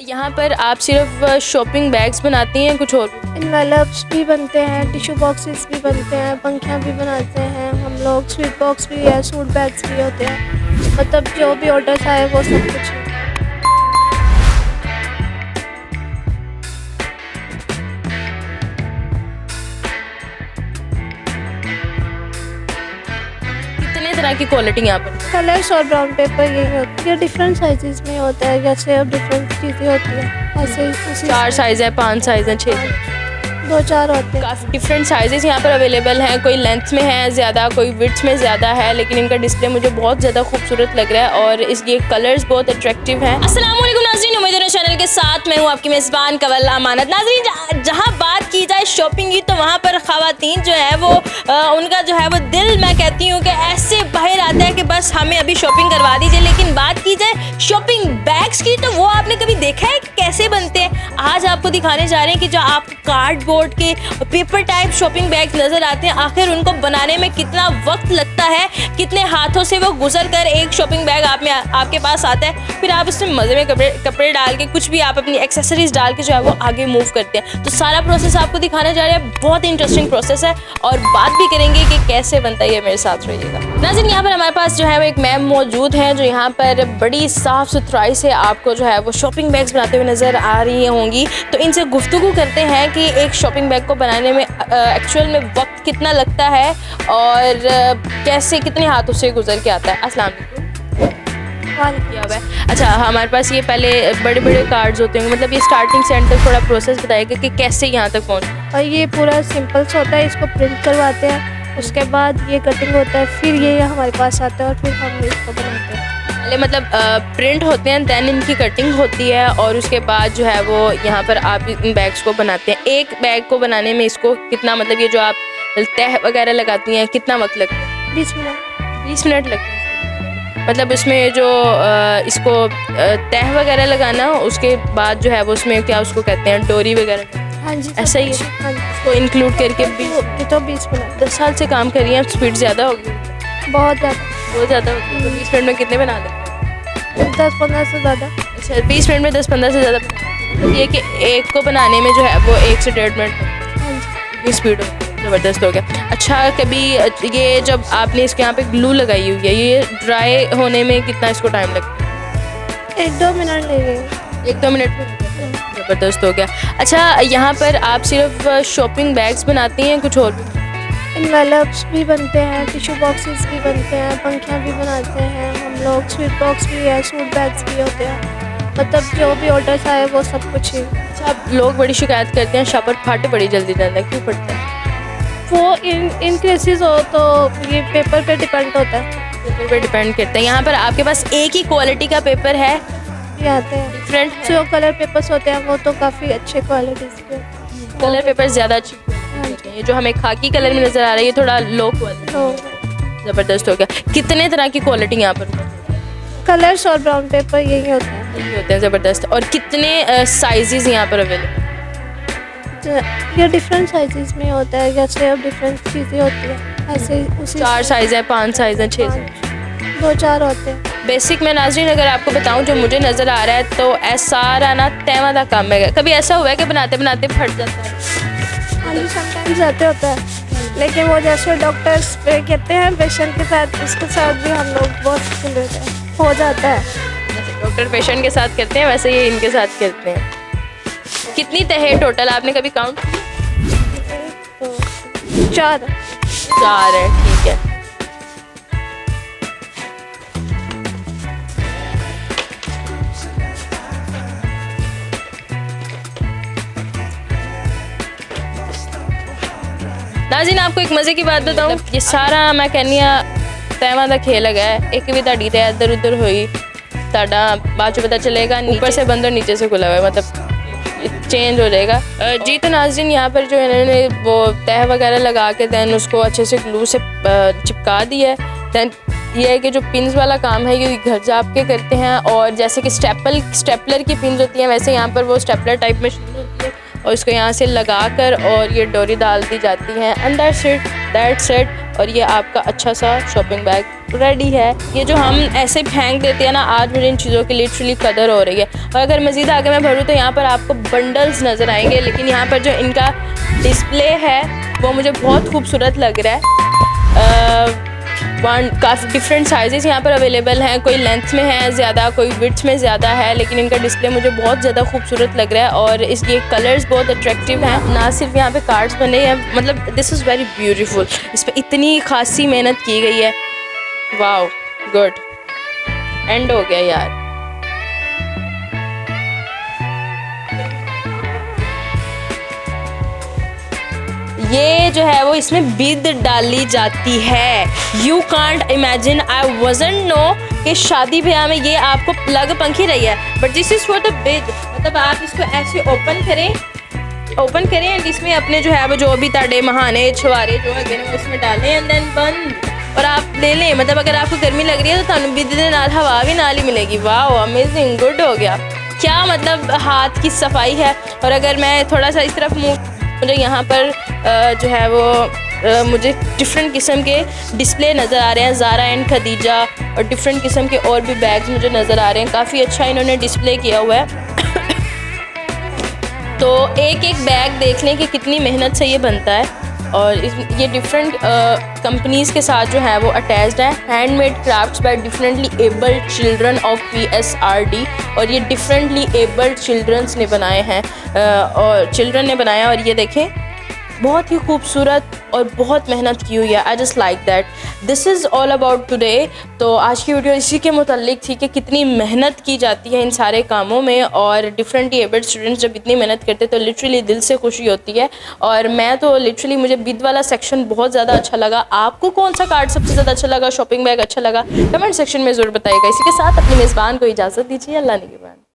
यहाँ पर आप सिर्फ शॉपिंग बैग्स बनाती हैं, कुछ और भी? इन्वेलप्स भी बनते हैं, टिश्यू बॉक्सेस भी बनते हैं, पंखियाँ भी बनाते हैं हम लोग, स्वीट बॉक्स भी है, सूट बैग्स भी होते हैं, मतलब जो भी ऑर्डर आए वो सब कुछ है। कितने तरह की क्वालिटी यहाँ पर? कलर्स और ब्राउन पेपर यही होती है, डिफरेंट साइजेस में होता है, जैसे अब डिफरेंट चीज़ें होती हैं ऐसे ही 4 साइज़ है, 5 साइज़ है, 6 2-4 होते हैं। काफ़ी डिफरेंट साइजेस यहाँ पर अवेलेबल हैं। कोई लेंथ में है ज़्यादा, कोई विड्थ में ज़्यादा है, लेकिन इनका डिस्प्ले मुझे बहुत ज़्यादा खूबसूरत लग रहा है और इसलिए कलर्स बहुत अट्रैक्टिव हैं। अस्सलाम वालेकुम नाज़रीन, उम्मीद है चैनल के साथ मैं हूँ आपकी मेज़बान कवल अमानत। नाज़रीन, जहाँ बात की जाए शॉपिंग की तो वहाँ पर ख़वातीन जो है वो उनका जो है वो दिल, मैं कहती हूँ कि ऐसे बाहर आता है कि बस हमें अभी शॉपिंग करवा दीजिए। लेकिन बात की जाए शॉपिंग बैग्स की तो वो आपने कभी देखा है कि कैसे बनते हैं? आज आपको दिखाने जा रहे हैं कि जो आप कार्डबोर्ड के पेपर टाइप शॉपिंग बैग नज़र आते हैं, आखिर उनको बनाने में कितना वक्त लगता है, कितने हाथों से वो गुजर कर एक शॉपिंग बैग आपके पास आता है, फिर आप उसमें मज़े में कपड़े डाल के कुछ भी आप अपनी एक्सेसरीज डाल के जो है वो आगे मूव करते हैं। तो सारा प्रोसेस आपको दिखाने जा रहे हैं, बहुत इंटरेस्टिंग प्रोसेस है और बात भी करेंगे कि कैसे बनता है। ये मेरे साथ रहिएगा। नाज़रीन, यहाँ पर हमारे पास जो है वो एक मैम मौजूद है जो यहाँ पर बड़ी साफ़ सुथराई से आपको जो है वो शॉपिंग बैग्स बनाते हुए नज़र आ रही होंगी। तो इनसे गुफ्तगू करते हैं कि एक शॉपिंग बैग को बनाने में एक्चुअल में वक्त कितना लगता है और कैसे कितने हाथों से गुजर के आता है। अस्सलाम वालेकुम। किया हुआ है। अच्छा, हमारे पास ये पहले बड़े बड़े कार्ड्स होते हैं, मतलब ये स्टार्टिंग से एंड तक थोड़ा प्रोसेस बताएगा कि कैसे यहाँ तक पहुँचे। और ये पूरा सिंपल सा होता है, इसको प्रिंट करवाते हैं, उसके बाद ये कटिंग होता है, फिर ये हमारे पास आता है और फिर हम इसको बनाते हैं। पहले मतलब प्रिंट होते हैं, दैन इनकी कटिंग होती है और उसके बाद जो है वो यहाँ पर आप इन बैग्स को बनाते हैं। एक बैग को बनाने में इसको कितना, मतलब ये जो आप तह वगैरह लगाती हैं, कितना वक्त लगता है? 20 मिनट। 20 मिनट लगते हैं। मतलब उसमें जो इसको तह वगैरह लगाना, उसके बाद जो है वो उसमें क्या उसको कहते हैं, डोरी वगैरह? हाँ जी, ऐसा ही है। हाँ जी, इसको इंक्लूड करके ये तो 20 मिनट। 10 साल से काम कर रही हैं, स्पीड ज़्यादा होगी? बहुत ज़्यादा। बहुत ज़्यादा होगी। तो 20 मिनट में कितने बना देते हैं? 10-15 से ज़्यादा। अच्छा, 20 मिनट में 10-15 से ज़्यादा। ये कि एक को बनाने में जो है वो 1 से 1.5 मिनट हाँ जी। इतनी स्पीड हो, ज़बरदस्त हो गया। अच्छा, कभी ये जब आपने इसके यहाँ पे ग्लू लगाई हुई है, ये ड्राई होने में कितना इसको टाइम लगता है? 1-2 मिनट लगेगा। 1-2 मिनट में ज़बरदस्त हो गया। अच्छा, यहाँ पर आप सिर्फ शॉपिंग बैग्स बनाती हैं, कुछ और भी? इन्वेलप्स भी बनते हैं, टिश्यू बॉक्सेस भी बनते हैं, पंखियाँ भी बनाते हैं हम लोग, स्वीट बॉक्स भी है, सूट बैग्स भी होते हैं, मतलब जो भी ऑर्डर आए वो सब कुछ ही। अच्छा, लोग बड़ी शिकायत करते हैं शापर फाटे बड़ी जल्दी जाता है, क्यों फटता है? वो इन केसेस हो तो ये पेपर पे डिपेंड होता है। पेपर पे डिपेंड करता है। यहाँ पर आपके पास एक ही क्वालिटी का पेपर है? ये आते हैं डिफरेंट जो कलर पेपर्स होते हैं वो तो काफ़ी अच्छे क्वालिटीज़ के। कलर पेपर ज़्यादा अच्छी होते हैं। ये जो हमें खाकी कलर में नज़र आ रहा है ये थोड़ा लो क्वालिटी। तो ज़बरदस्त हो गया। कितने तरह की क्वालिटी यहाँ पर? कलर्स और ब्राउन पेपर यही होते हैं। यही होते हैं, ज़बरदस्त। और कितने साइजेस यहाँ पर अवेलेबल? ये डिफरेंट साइजेस में होता है, जैसे अब डिफरेंट चीज़ें होती हैं ऐसे ही उसी 4 साइज़ है, 5 साइज़ है, 6 साइज़? 2-4 होते हैं। बेसिक में नाज़रीन अगर आपको बताऊं जो मुझे नज़र आ रहा है तो ऐसा सारा ना तैमा का काम है। कभी ऐसा हुआ है कि बनाते बनाते फट जाता है? हाँ जी, समटाइम्स ऐसे होता है, लेकिन वो जैसे डॉक्टर्स पे कहते हैं पेशेंट के साथ, उसके साथ भी हम लोग बहुत खुल रहते हैं, हो जाता है। जैसे डॉक्टर पेशेंट के साथ करते हैं वैसे ये इनके साथ करते हैं। कितनी तह टोटल आपने कभी काउंट? तो 4 है, ठीक है। नाज़रीन, आपको एक मज़े की बात बताऊं, ये सारा मैं कहनी तैमा का खेल है। एक भी ताड़ी तय इधर उधर हुई ताड़ा बाद पता चलेगा, ऊपर से बंद और नीचे से खुला हुआ है, मतलब चेंज हो जाएगा। जी, तो नाज़रीन यहाँ पर जो इन्होंने वो तह वगैरह लगा के दैन उसको अच्छे से ग्लू से चिपका दिया है। दैन ये है कि जो पिन्स वाला काम है ये घर जा के करते हैं, और जैसे कि स्टेपलर की पिन्स होती हैं वैसे यहाँ पर वो स्टेपलर टाइप मशीन होती है और इसको यहाँ से लगा कर और ये डोरी डाल दी जाती है। And that's it. और ये आपका अच्छा सा शॉपिंग बैग रेडी है। ये जो हम ऐसे फेंक देते हैं ना, आज मुझे इन चीज़ों की लिटरली कदर हो रही है। और अगर मज़ीद आगे मैं भरूँ तो यहाँ पर आपको बंडल्स नज़र आएंगे, लेकिन यहाँ पर जो इनका डिस्प्ले है वो मुझे बहुत खूबसूरत लग रहा है। काफ़ी डिफरेंट साइजेस यहाँ पर अवेलेबल हैं, कोई लेंथ में है ज़्यादा, कोई विड्थ में ज़्यादा है, लेकिन इनका डिस्प्ले मुझे बहुत ज़्यादा खूबसूरत लग रहा है और इसके कलर्स बहुत अट्रैक्टिव हैं। ना सिर्फ यहाँ पे कार्ड्स बने हैं, मतलब दिस इज़ वेरी ब्यूटीफुल। इस पर इतनी खासी मेहनत की गई है। वाओ, गुड, एंड हो गया यार। ये जो है वो इसमें बिद डाली जाती है। You can't imagine, I wasn't know कि शादी ब्याह में ये आपको प्लग पंखी रही है, but this is for the बिद। मतलब आप इसको ऐसे ओपन करें एंड इसमें अपने जो है वो जो भी ताड़े महाने छुआरे जो है वो इसमें डालें एंड देन बंद, और आप ले लें। मतलब अगर आपको गर्मी लग रही है तो तुम बिद दे नाल हवा भी नाल ही मिलेगी। वाह, अमेजिंग, गुड हो गया। क्या मतलब हाथ की सफाई है। और अगर मैं थोड़ा सा इस तरफ मुझे यहाँ पर जो है वो मुझे डिफरेंट किस्म के डिस्प्ले नज़र आ रहे हैं, ज़ारा एंड खदीजा, और डिफरेंट किस्म के और भी बैग्स मुझे नज़र आ रहे हैं। काफ़ी अच्छा इन्होंने डिस्प्ले किया हुआ है। तो एक एक बैग देख लें कि कितनी मेहनत से ये बनता है, और ये डिफरेंट कंपनीज़ के साथ जो है वो अटैच्ड है। Handmade crafts by differently abled children of PSRD, और ये डिफरेंटली एबल्ड चिल्ड्रंस ने बनाए हैं और चिल्ड्रन ने बनाया। और ये देखें, बहुत ही खूबसूरत और बहुत मेहनत की हुई है। I just like that. This is all about today. तो आज की वीडियो इसी के मुतालिक थी कि कितनी मेहनत की जाती है इन सारे कामों में, और डिफरेंटली एबल्ड स्टूडेंट्स जब इतनी मेहनत करते तो लिटरली दिल से खुशी होती है। और मैं तो लिटरली, मुझे बिद वाला सेक्शन बहुत ज़्यादा अच्छा लगा। आपको कौन सा कार्ड सबसे ज़्यादा अच्छा लगा, शॉपिंग बैग अच्छा लगा, कमेंट सेक्शन में ज़रूर बताइएगा। इसी के साथ अपनी मेज़बान को इजाज़त दीजिए। अल्लाह निगहबान।